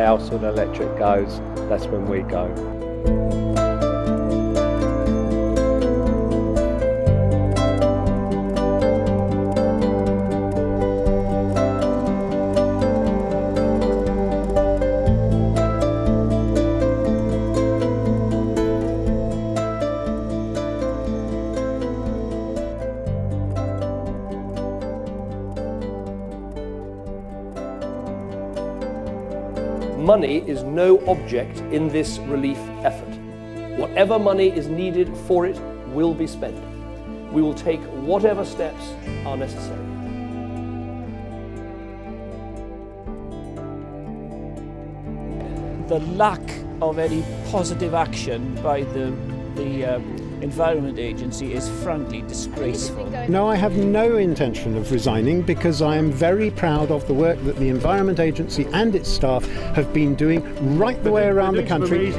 house or the electric goes, that's when we go. Money is no object in this relief effort. Whatever money is needed for it will be spent. We will take whatever steps are necessary. The lack of any positive action by the Environment Agency is frankly disgraceful. No, I have no intention of resigning because I am very proud of the work that the Environment Agency and its staff have been doing right the way around the country.